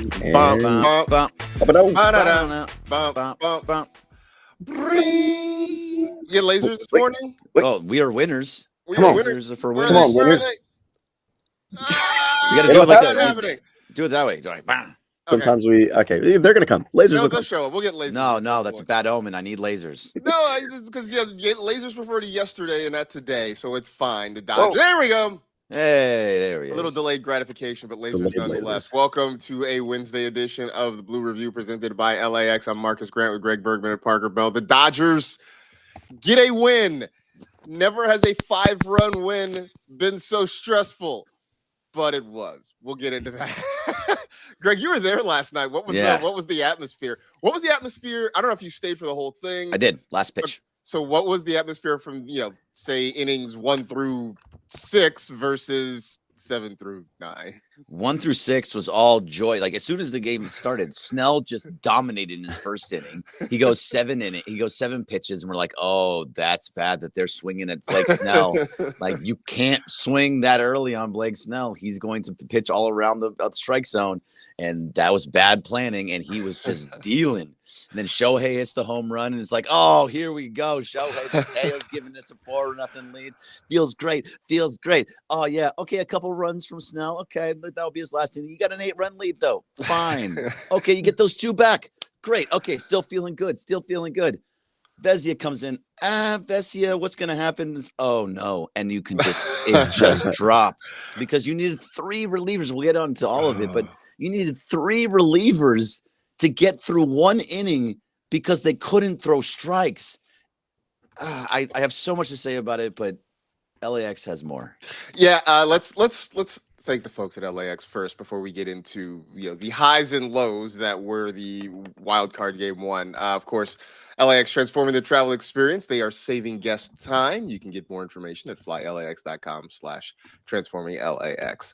Bump, And bump, bump, ba-da-da. bump, bump, bump, bump. You get lasers this morning? Wait. Oh, we are winners. We Come are on. winners. Lasers are for Where are winners. they? Come on, Where are winners. they? Ah, You got to do it It'll like not that. happening. Do it that way. Like, bam. Okay. Sometimes they're going to come. Lasers No, will they'll come. show up. We'll get lasers. No, that's a bad omen. I need lasers. No, because lasers prefer to yesterday and not today, so it's fine. The Dodgers. There we go. Hey, there he is. A little delayed gratification, but lasers Delayed nonetheless. lasers. Welcome to a Wednesday edition of the Blue Review presented by LAX. I'm Marcus Grant with Greg Bergman and Parker Bell. The Dodgers get a win. Never has a 5-run win been so stressful, but it was. We'll get into that. Greg, you were there last night. What was the atmosphere? What was the atmosphere? I don't know if you stayed for the whole thing. I did. Last pitch. So what was the atmosphere from, say innings 1 through 6 versus 7 through 9? 1 through 6 was all joy. Like as soon as the game started, Snell just dominated in his first inning. He goes 7 pitches, and we're like, "Oh, that's bad that they're swinging at Blake Snell." Like you can't swing that early on Blake Snell. He's going to pitch all around the strike zone, and that was bad planning. And he was just dealing. And then Shohei hits the home run, and it's like, oh, here we go. Shohei Mateo's giving us a 4-0 lead. Feels great. Oh, yeah. Okay, a couple runs from Snell. Okay, that'll be his last inning. You got an 8-run lead, though. Fine. Okay, you get those 2 back. Great. Okay, still feeling good. Vezina comes in. Vezina, what's going to happen? Oh, no. And you can it just dropped because you needed 3 relievers. We'll get on to all of it, but you needed 3 relievers to get through 1 inning because they couldn't throw strikes. I have so much to say about it, but LAX has more. Yeah, let's thank the folks at LAX first before we get into the highs and lows that were the wild card game 1. Of course, LAX transforming the travel experience. They are saving guest time. You can get more information at flylax.com/transforminglax.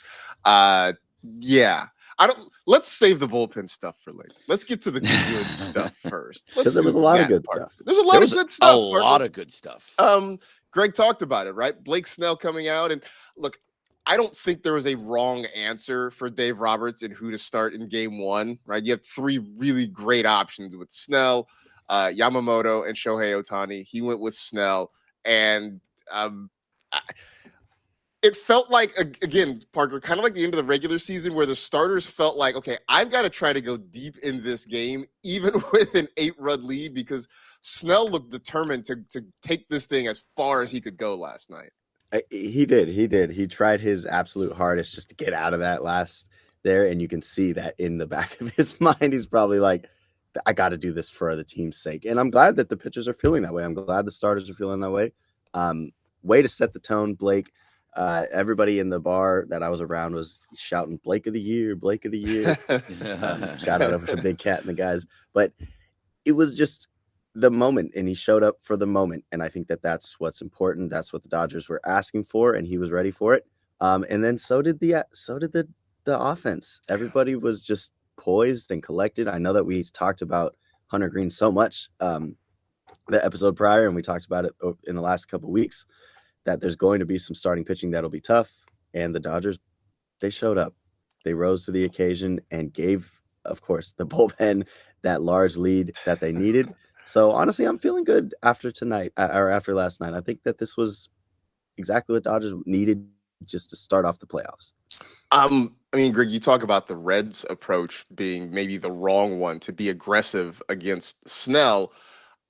Yeah. Let's save the bullpen stuff for later. Let's get to the good stuff first. Because there was a lot of good stuff. There's a lot of good stuff. A lot of good stuff. Greg talked about it, right? Blake Snell coming out. And look, I don't think there was a wrong answer for Dave Roberts in who to start in game 1, right? You have 3 really great options with Snell, Yamamoto, and Shohei Ohtani. He went with Snell. And it felt like, again, Parker, kind of like the end of the regular season where the starters felt like, okay, I've got to try to go deep in this game, even with an 8-run lead, because Snell looked determined to take this thing as far as he could go last night. He did. He tried his absolute hardest just to get out of that last there, and you can see that in the back of his mind. He's probably like, I got to do this for the team's sake. And I'm glad that the pitchers are feeling that way. I'm glad the starters are feeling that way. Way to set the tone, Blake. Everybody in the bar that I was around was shouting Blake of the year. Shout out over to Big Cat and the guys. But it was just the moment, and he showed up for the moment. And I think that that's what's important. That's what the Dodgers were asking for, and he was ready for it. And then so did the offense. Everybody was just poised and collected. I know that we talked about Hunter Green so much the episode prior, and we talked about it in the last couple of weeks, that there's going to be some starting pitching that'll be tough. And the Dodgers, they showed up. They rose to the occasion and gave, of course, the bullpen that large lead that they needed. So honestly, I'm feeling good after last night. I think that this was exactly what Dodgers needed just to start off the playoffs. I mean, Greg, you talk about the Reds' approach being maybe the wrong one to be aggressive against Snell.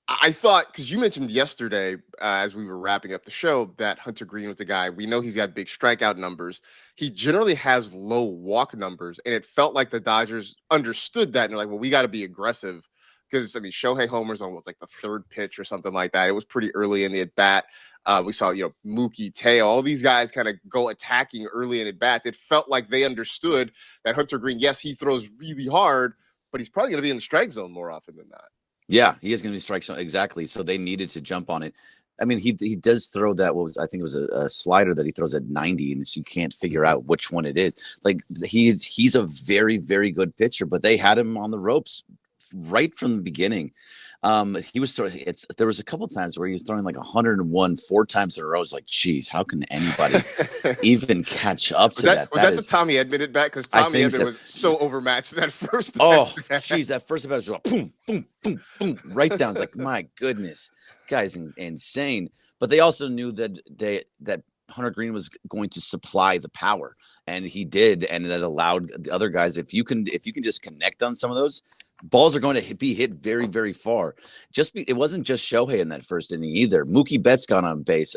I thought, because you mentioned yesterday as we were wrapping up the show, that Hunter Green was a guy, we know he's got big strikeout numbers. He generally has low walk numbers, and it felt like the Dodgers understood that. And they're like, well, we got to be aggressive because, I mean, Shohei homers on what's like the 3rd pitch or something like that. It was pretty early in the at-bat. We saw, Mookie, Teo, all these guys kind of go attacking early in at-bat. It felt like they understood that Hunter Green, yes, he throws really hard, but he's probably going to be in the strike zone more often than not. Yeah, he is going to be strike zone. Exactly. So they needed to jump on it. I mean, he does throw that. I think it was a slider that he throws at 90, and so you can't figure out which one it is. Like he's a very, very good pitcher, but they had him on the ropes right from the beginning. He was there was a couple times where he was throwing like 101 4 times in a row. It's like, geez, how can anybody even catch up to that? Was that the Tommy Edman at bat? Because Tommy Edman was so overmatched that first. Oh, geez, that first at bat was like, boom, boom, boom, boom, right down. It's like, my goodness, guy's insane. But they also knew that Hunter Green was going to supply the power, and he did, and that allowed the other guys. If you can just connect on some of those, balls are going to be hit very, very far. It wasn't just Shohei in that first inning either. Mookie Betts got on base.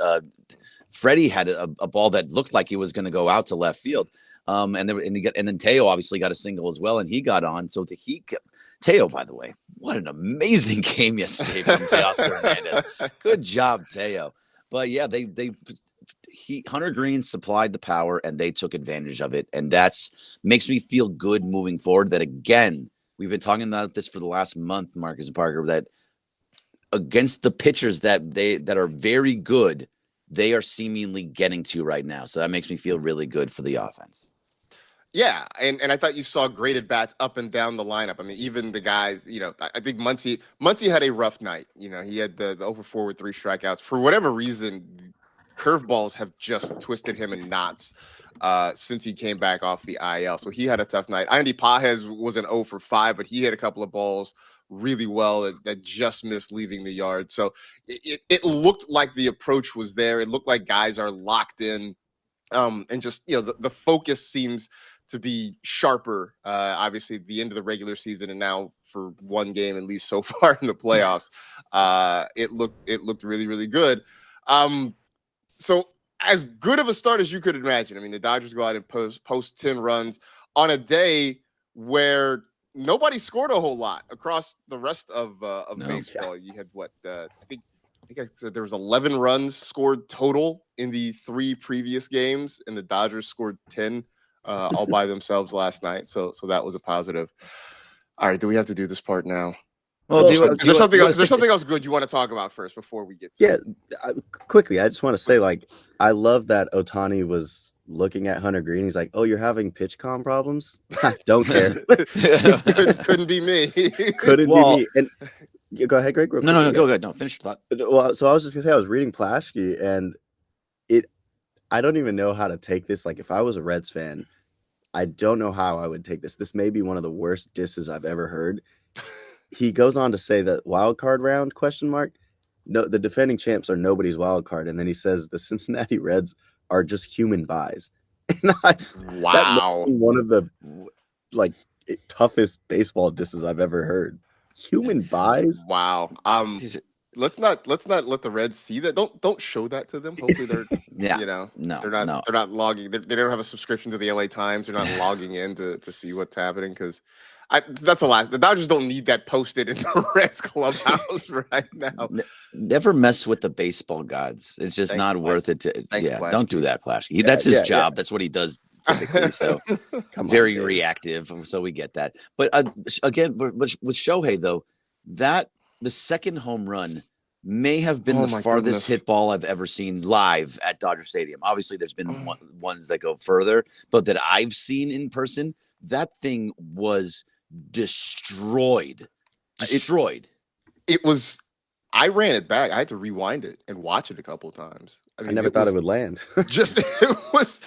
Freddie had a ball that looked like he was going to go out to left field. And then Teo obviously got a single as well, and he got on. So Teo, by the way, what an amazing game yesterday from Teoscar Hernandez. Good job, Teo. But yeah, Hunter Green supplied the power, and they took advantage of it, and that's makes me feel good moving forward. That again, we've been talking about this for the last month, Marcus and Parker, that against the pitchers that are very good, they are seemingly getting to right now. So that makes me feel really good for the offense. Yeah, and I thought you saw great at bats up and down the lineup. I mean, even the guys, I think Muncy had a rough night. He had the over 4 with 3 strikeouts. For whatever reason, curveballs have just twisted him in knots since he came back off the IL. So he had a tough night. Andy Pajes was an 0 for 5, but he had a couple of balls really well that just missed leaving the yard. So it looked like the approach was there. It looked like guys are locked in, and just the focus seems to be sharper. Obviously, the end of the regular season, and now for one game at least so far in the playoffs, it looked really, really good. So as good of a start as you could imagine. I mean, the Dodgers go out and post 10 runs on a day where nobody scored a whole lot across the rest of baseball. You had I think I said there was 11 runs scored total in the 3 previous games, and the Dodgers scored 10 all by themselves last night. So that was a positive. All right, do we have to do this part now? Well, is there something else good you want to talk about first before we get to it? Quickly, I just want to say, I love that Ohtani was looking at Hunter Green. He's like, "Oh, you're having pitch com problems? Don't care." Couldn't be me. Couldn't be me. And go ahead, Greg. No, go ahead. No, finish your thought. Well, so I was just gonna say, I was reading Plaschke, and I don't even know how to take this. Like, if I was a Reds fan, I don't know how I would take this. This may be one of the worst disses I've ever heard. He goes on to say that wild card round ? No, the defending champs are nobody's wild card, and then he says the Cincinnati Reds are just human buys. And wow, that one of the toughest baseball disses I've ever heard. Human buys. Wow. Let's not let the Reds see that. Don't show that to them. Hopefully they're they're not logging. They don't have a subscription to the LA Times. They're not logging in to see what's happening, because that's the last. The Dodgers don't need that posted in the Reds clubhouse right now. Never mess with the baseball gods. It's just not worth it. Don't do that, Plaschke. That's his job. That's what he does typically. So very reactive. So we get that. But again, with Shohei though, that the second home run may have been the farthest hit ball I've ever seen live at Dodger Stadium. Obviously, there's been ones that go further, but that I've seen in person, that thing was destroyed. It was. I ran it back. I had to rewind it and watch it a couple of times. I never thought it would land. It was.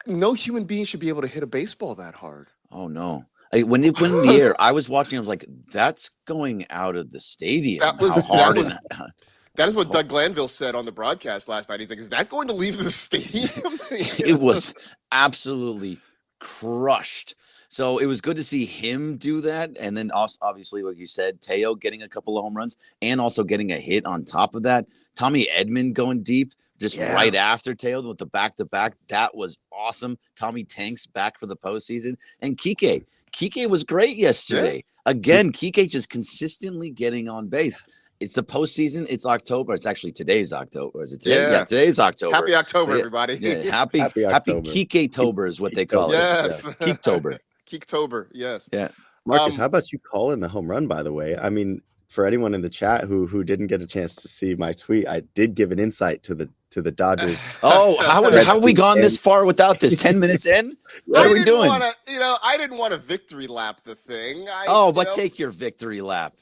No human being should be able to hit a baseball that hard. Oh no. When it went in the air, I was watching. I was like, "That's going out of the stadium." That is what Doug Glanville said on the broadcast last night. He's like, "Is that going to leave the stadium?" It was absolutely crushed. So it was good to see him do that, and then also, obviously, like you said, Teo getting a couple of home runs and also getting a hit on top of that. Tommy Edman going deep right after Teo with the back-to-back. That was awesome. Tommy Tanks back for the postseason, and Kike. Kike was great yesterday. Yeah. Again, Kike just consistently getting on base. It's the postseason. It's October. It's actually today's October. Is it today? Yeah, today's October. Happy October, everybody. Yeah, happy Kike-tober is what they call it. Yes. Keektober. Keektober, yes. Yeah. Marcus, how about you call in the home run, by the way? I mean, for anyone in the chat who didn't get a chance to see my tweet, I did give an insight to to the Dodgers. Oh, how have we gone this far without this? 10 minutes in? What are we doing? I didn't want to victory lap the thing. Take your victory lap.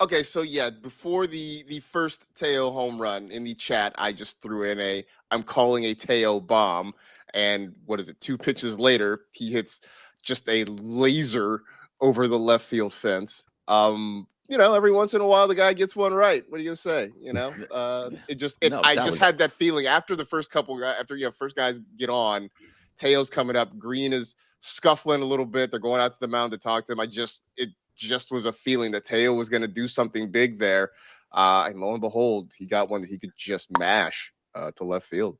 Okay, so yeah, before the first Teo home run in the chat, I just threw in I'm calling a Teo bomb, and what is it? 2 pitches later, he hits just a laser over the left field fence. Every once in a while the guy gets one right. What are you gonna say? I just had that feeling after the first first guys get on, Teo's coming up, Green is scuffling a little bit. They're going out to the mound to talk to him. It just was a feeling that Teo was going to do something big there. And lo and behold, he got one that he could just mash to left field.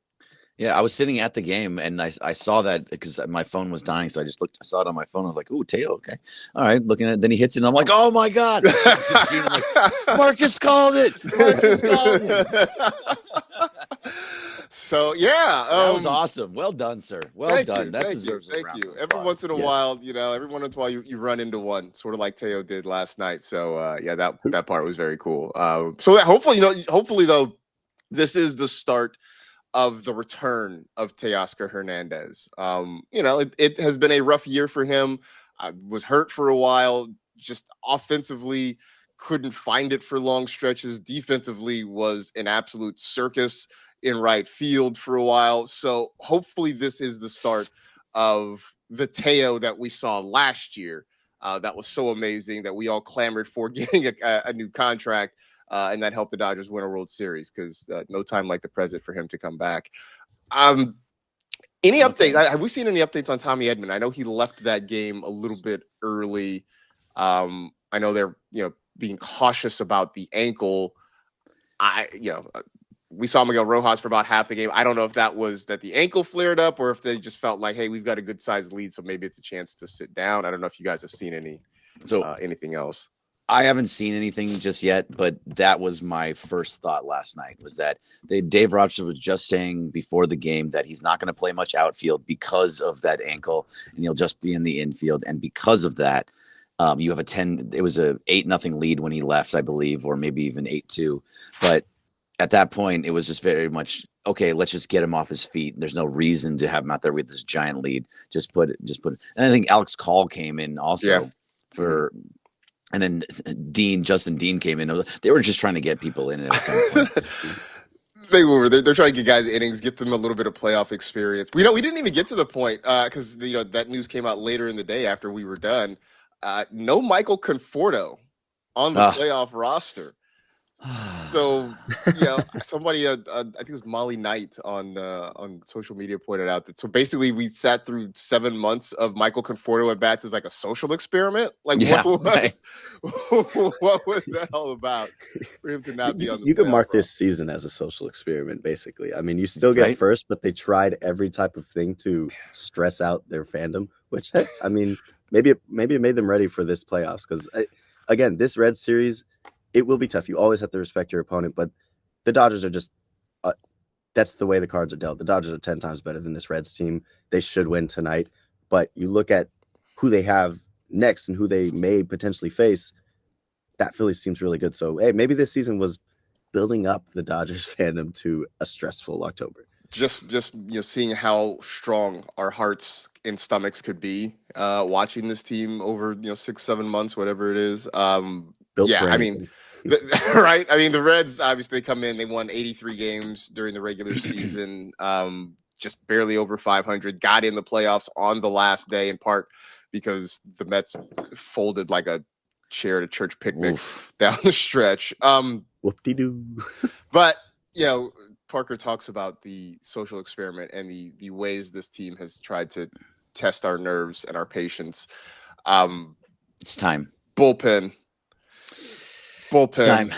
Yeah, I was sitting at the game and I saw that because my phone was dying. So I just looked, I saw it on my phone. I was like, ooh, Teo, okay. All right, looking at it. Then he hits it and I'm like, oh my God. I'm like, Marcus called it. So yeah, that was awesome. Well done, sir. Well done. That deserves a round. Thank you. Every once in a while, you run into one, sort of like Teo did last night. So that part was very cool. Hopefully though, this is the start of the return of Teoscar Hernandez. It has been a rough year for him. I was hurt for a while. Just offensively, couldn't find it for long stretches. Defensively was an absolute circus in right field for a while. So hopefully this is the start of the Teo that we saw last year. That was so amazing that we all clamored for getting a new contract. And that helped the Dodgers win a World Series because no time like the present for him to come back. Any updates? Have we seen any updates on Tommy Edman? I know he left that game a little bit early. I know they're being cautious about the ankle. We saw Miguel Rojas for about half the game. I don't know if that was that the ankle flared up or if they just felt like, hey, we've got a good sized lead, so maybe it's a chance to sit down. I don't know if you guys have seen anything else. I haven't seen anything just yet, but that was my first thought last night was that Dave Rochester was just saying before the game that he's not going to play much outfield because of that ankle and he'll just be in the infield. And because of that, you have it was a 8-0 lead when he left, I believe, or maybe even 8-2. But at that point, it was just very much, okay, let's just get him off his feet. There's no reason to have him out there with this giant lead. Just put it. And I think Alex Call came in also and then Justin Dean came in. They were just trying to get people in at some point. They're trying to get guys innings, get them a little bit of playoff experience. We didn't even get to the point because that news came out later in the day after we were done. No Michael Conforto on the playoff roster. So somebody I think it was Molly Knight on social media pointed out that basically we sat through 7 months of Michael Conforto at bats as like a social experiment. Like what was that all about for him to not be on the you can mark this season as a social experiment, basically. I mean, you still get first, but they tried every type of thing to stress out their fandom, which I mean maybe it made them ready for this playoffs because again, this Red Series, it will be tough. You always have to respect your opponent, but the Dodgers are just that's the way the cards are dealt. The Dodgers are 10 times better than this Reds team. They should win tonight, but you look at who they have next and who they may potentially face, that Phillies team's really good. So, hey, maybe this season was building up the Dodgers fandom to a stressful October. Just seeing how strong our hearts and stomachs could be watching this team over 6-7 months, whatever it is. Right. I mean, the Reds, obviously, they come in, they won 83 games during the regular season, just barely over 500, got in the playoffs on the last day, in part because the Mets folded like a chair at a church picnic down the stretch. Whoop-de-doo. But, Parker talks about the social experiment and the ways this team has tried to test our nerves and our patience. It's time. Bullpen. It's time.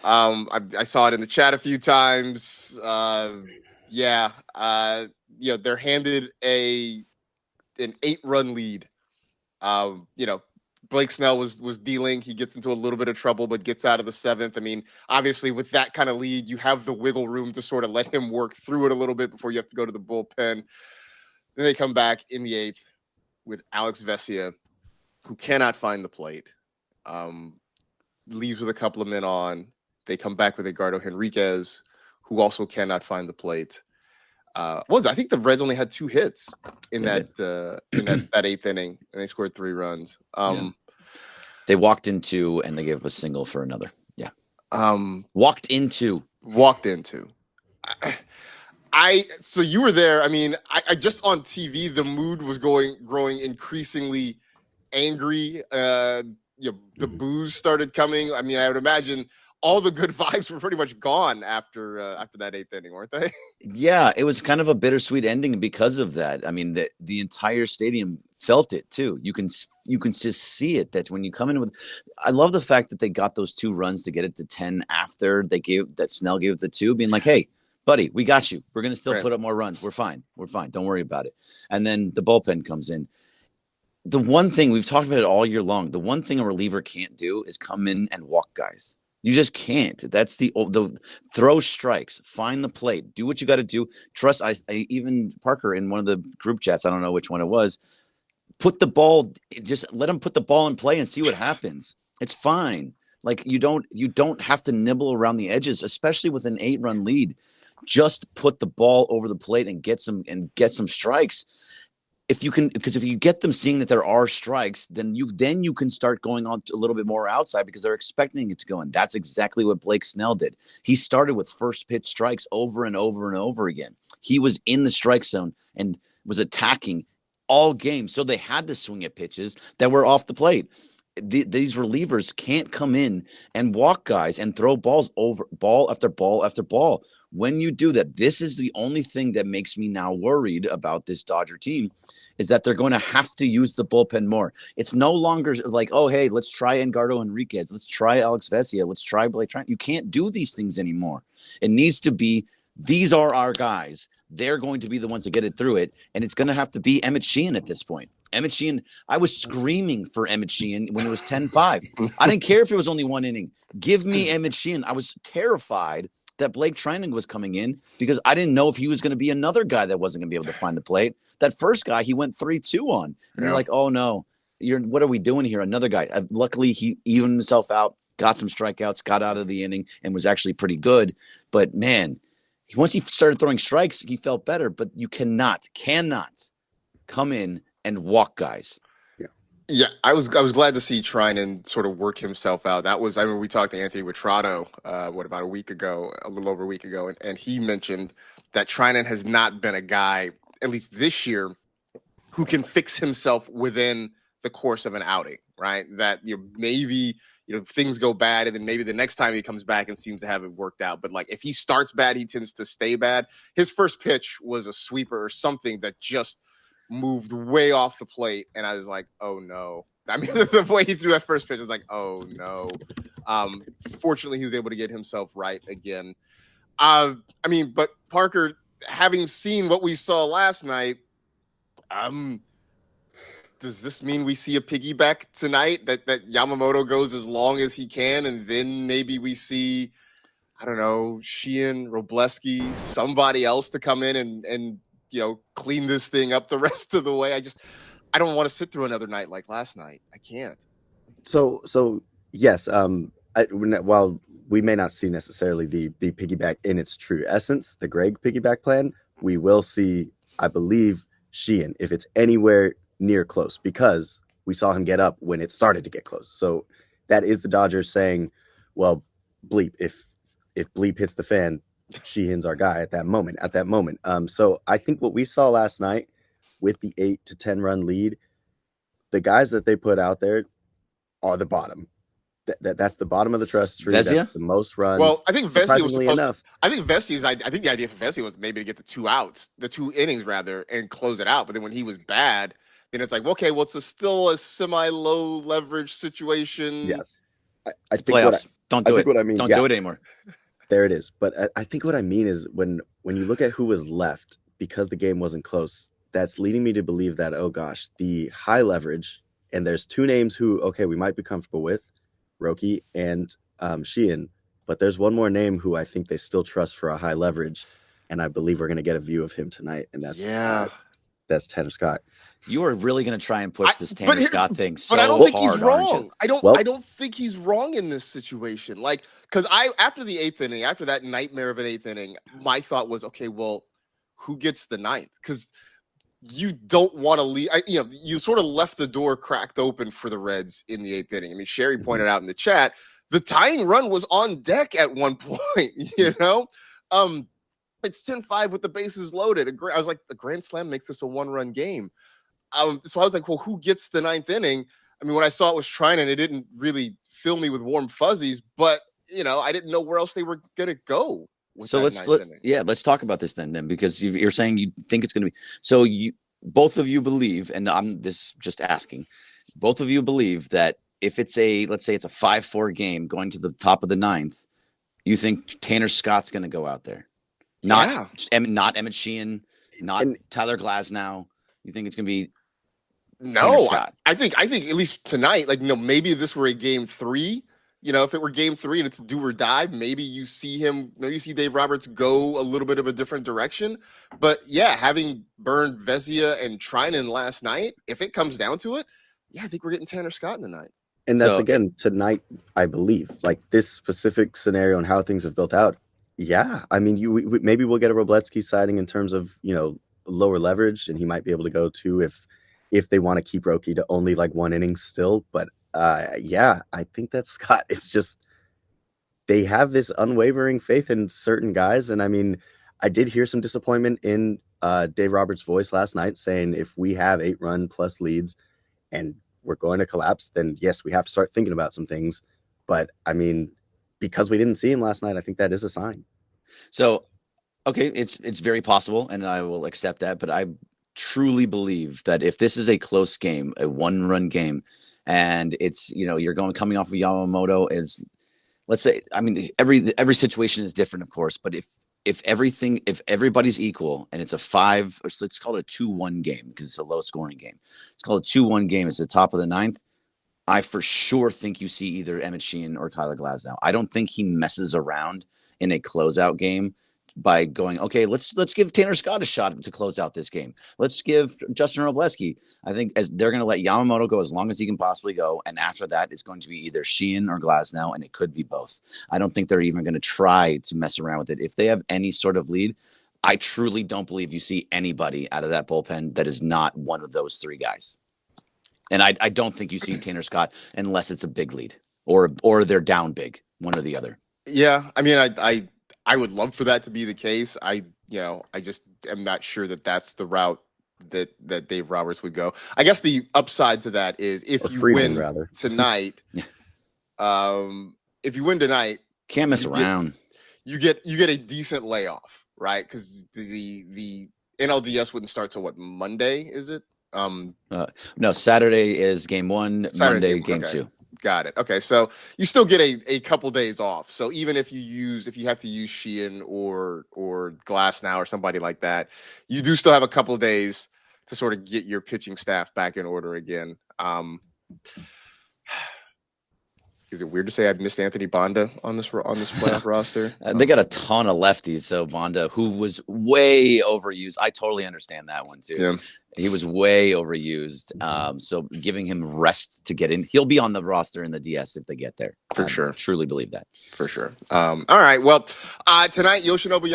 I saw it in the chat a few times. They're handed an 8-run lead. Blake Snell was dealing. He gets into a little bit of trouble, but gets out of the 7th. I mean, obviously, with that kind of lead, you have the wiggle room to sort of let him work through it a little bit before you have to go to the bullpen. Then they come back in the 8th with Alex Vesia, who cannot find the plate. Leaves with a couple of men on. They come back with Edgardo Henriquez, who also cannot find the plate. I think the Reds only had 2 hits in that eighth inning, and they scored 3 runs. They walked in 2, and they gave up a single for another. Yeah. Walked into. So you were there. I mean, I just on TV, the mood was growing increasingly angry. The boos started coming. I mean, I would imagine all the good vibes were pretty much gone after that 8th inning, weren't they? Yeah, it was kind of a bittersweet ending because of that. I mean, the entire stadium felt it too. You can just see it, that when you come in with, I love the fact that they got those 2 runs to get it to 10 after Snell gave the 2, being like, hey, buddy, we got you. We're going to still put up more runs. We're fine. Don't worry about it. And then the bullpen comes in. The one thing we've talked about it all year long, the one thing a reliever can't do is come in and walk guys. You just can't. That's the throw strikes, find the plate, do what you got to do. Trust. I even Parker in one of the group chats, I don't know which one it was, put the ball, just let him put the ball in play and see what happens. It's fine. Like you don't have to nibble around the edges, especially with an 8-run lead. Just put the ball over the plate and get some strikes. If you get them seeing that there are strikes, then you can start going on a little bit more outside because they're expecting it to go in. That's exactly what Blake Snell did. He started with first pitch strikes over and over and over again. He was in the strike zone and was attacking all game. So they had to swing at pitches that were off the plate. These relievers can't come in and walk guys and throw balls over ball after ball after ball. When you do that, this is the only thing that makes me now worried about this Dodger team, is that they're going to have to use the bullpen more. It's no longer like, oh, hey, let's try Edgardo Enriquez. Let's try Alex Vesia. Let's try Blake Trent. You can't do these things anymore. It needs to be, these are our guys. They're going to be the ones to get it through it. And it's going to have to be Emmett Sheehan at this point. Emmett Sheehan, I was screaming for Emmett Sheehan when it was 10-5. I didn't care if it was only 1 inning. Give me Emmett Sheehan. I was terrified that Blake Treinen was coming in because I didn't know if he was going to be another guy that wasn't going to be able to find the plate. That first guy, he went 3-2 on. And you're like, oh, no. What are we doing here? Another guy. Luckily, he evened himself out, got some strikeouts, got out of the inning, and was actually pretty good. But, man, once he started throwing strikes, he felt better. But you cannot come in and walk guys. Yeah, I was glad to see Treinen sort of work himself out. We talked to Anthony Witrado, about a week ago, a little over a week ago, and he mentioned that Treinen has not been a guy, at least this year, who can fix himself within the course of an outing, right? That maybe things go bad, and then maybe the next time he comes back and seems to have it worked out. But like if he starts bad, he tends to stay bad. His first pitch was a sweeper or something that just moved way off the plate, and I was like, oh no. I mean, the way he threw that first pitch was like, oh no. Fortunately, he was able to get himself right again. But Parker, having seen what we saw last night, does this mean we see a piggyback tonight, that Yamamoto goes as long as he can, and then maybe we see, I don't know, Sheehan, Robleski, somebody else to come in and clean this thing up the rest of the way? I don't want to sit through another night like last night. I can't. So yes, while we may not see necessarily the piggyback in its true essence, the Greg piggyback plan, we will see, I believe, Sheehan, if it's anywhere near close, because we saw him get up when it started to get close. So that is the Dodgers saying, well, bleep, if bleep hits the fan, Sheehan's our guy at that moment. So I think what we saw last night with the 8 to 10 run lead, the guys that they put out there are the bottom. That's the bottom of the trust tree. Vesia? That's the most runs. Well, I think Vesia was supposed enough. I think the idea for Vesia was maybe to get the 2 outs, the 2 innings rather, and close it out. But then when he was bad, then it's like, okay, well, it's still a semi-low leverage situation. Yes. I think playoffs. Don't do it. What I mean, Don't do it anymore. There it is. But I think what I mean is when you look at who was left, because the game wasn't close, that's leading me to believe that, oh gosh, the high leverage, and there's 2 names who, okay, we might be comfortable with, Roki and Sheehan, but there's one more name who I think they still trust for a high leverage, and I believe we're going to get a view of him tonight, and that's that's Tanner Scott. You are really going to try and push this Tanner Scott thing so but I don't think he's hard, aren't you? wrong. I don't think he's wrong in this situation. Like, because after the 8th inning, after that nightmare of an 8th inning, my thought was, okay, well, who gets the 9th? Because you don't want to leave. You sort of left the door cracked open for the Reds in the 8th inning. I mean, Sherry pointed out in the chat, the tying run was on deck at one point, you know? It's 10-5 with the bases loaded. I was like, the grand slam makes this a 1-run game. So I was like, well, who gets the 9th inning? I mean, when I saw it was Trinan, it didn't really fill me with warm fuzzies, but, I didn't know where else they were going to go. So let's talk about this then, because you're saying you think it's going to be. So both of you believe, and I'm just asking, both of you believe that if it's let's say it's a 5-4 game going to the top of the 9th, you think Tanner Scott's going to go out there? Not Emmett Sheehan, not Tyler Glasnow. You think it's going to be no? I think at least tonight, like maybe if this were a game 3. If it were game 3 and it's do or die, maybe you see Dave Roberts go a little bit of a different direction. But yeah, having burned Vezina and Trinan last night, if it comes down to it, I think we're getting Tanner Scott in the 9th. And that's again tonight, I believe. Like this specific scenario and how things have built out. Yeah, I mean, maybe we'll get a Wroblewski sighting in terms of lower leverage, and he might be able to go too if they want to keep Roki to only like 1 inning still, but. I think that Scott is just, they have this unwavering faith in certain guys. And I mean, I did hear some disappointment in Dave Roberts' voice last night saying if we have 8-run plus leads and we're going to collapse, then yes, we have to start thinking about some things. But I mean, because we didn't see him last night, I think that is a sign. So, okay, it's very possible, and I will accept that. But I truly believe that if this is a close game, a 1-run game, and it's you're coming off of Yamamoto, let's say, I mean, every situation is different, of course, but if everybody's equal and it's a 5, or let's call it a 2-1 game because it's a low scoring game. It's called a 2-1 game. It's the top of the 9th. I for sure think you see either Emmett Sheehan or Tyler Glasnow. I don't think he messes around in a closeout game by going, okay, let's give Tanner Scott a shot to close out this game. Let's give Justin Wroblewski. I think they're going to let Yamamoto go as long as he can possibly go, and after that, it's going to be either Sheehan or Glasnow, and it could be both. I don't think they're even going to try to mess around with it. If they have any sort of lead, I truly don't believe you see anybody out of that bullpen that is not one of those 3 guys. And I don't think you see Tanner Scott unless it's a big lead or they're down big, one or the other. Yeah, I mean, I would love for that to be the case. I just am not sure that that's the route that Dave Roberts would go. I guess the upside to that is if you win tonight, if you win tonight, can't mess around. You get a decent layoff, right? Because the NLDS wouldn't start till what, Monday? Is it? No, Saturday is game 1. Monday game 2. Got it. Okay, so you still get a couple days off. So even if you have to use Sheehan or Glasnow or somebody like that, you do still have a couple days to sort of get your pitching staff back in order again. Is it weird to say I've missed Anthony Banda on this playoff roster? They got a ton of lefties. So Banda, who was way overused, I totally understand that one too. Yeah. He was way overused. So giving him rest to get in, he'll be on the roster in the DS if they get there. For sure. Truly believe that. For sure. All right. Well, tonight Yoshinobu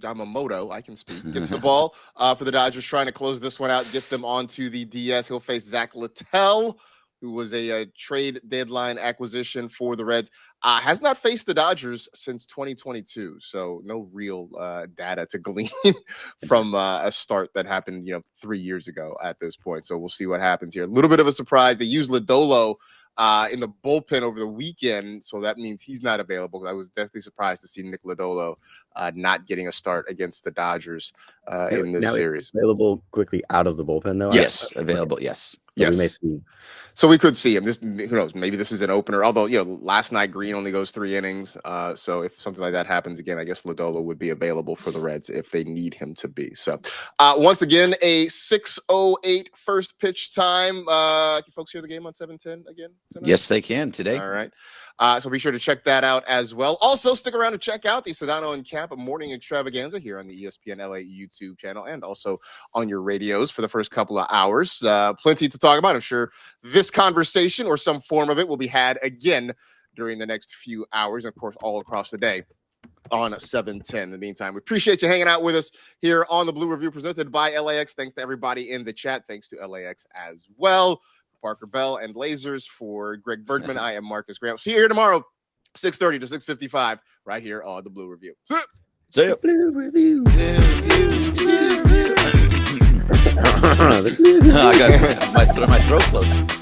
Yamamoto, I can speak, gets the ball for the Dodgers, trying to close this one out, get them onto the DS. He'll face Zach Littell, who was a trade deadline acquisition for the Reds. Has not faced the Dodgers since 2022, so no real data to glean from a start that happened 3 years ago at this point. So we'll see what happens here. A little bit of a surprise. They used Lodolo in the bullpen over the weekend, so that means he's not available. I was definitely surprised to see Nick Lodolo not getting a start against the Dodgers in this series. Available quickly out of the bullpen, though? Yes, available, yes. Yes. We may see. So we could see him. Who knows? Maybe this is an opener. Although, last night Green only goes 3 innings. So if something like that happens again, I guess Lodolo would be available for the Reds if they need him to be. So once again, a 6:08 first pitch time. Can folks hear the game on 710 again tonight? Yes, they can today. All right. So be sure to check that out as well. Also, stick around to check out the Sedano and Camp Morning Extravaganza here on the ESPN LA YouTube channel and also on your radios for the first couple of hours. Plenty to talk about. I'm sure this conversation or some form of it will be had again during the next few hours, and of course, all across the day on 710. In the meantime, we appreciate you hanging out with us here on the Blue Review presented by LAX. Thanks to everybody in the chat. Thanks to LAX as well. Parker Bell and Lasers for Greg Bergman. I am Marcus Graham. See you here tomorrow, 6:30 to 6:55, right here on the Blue Review. See ya. Blue Review. I got my throat closed.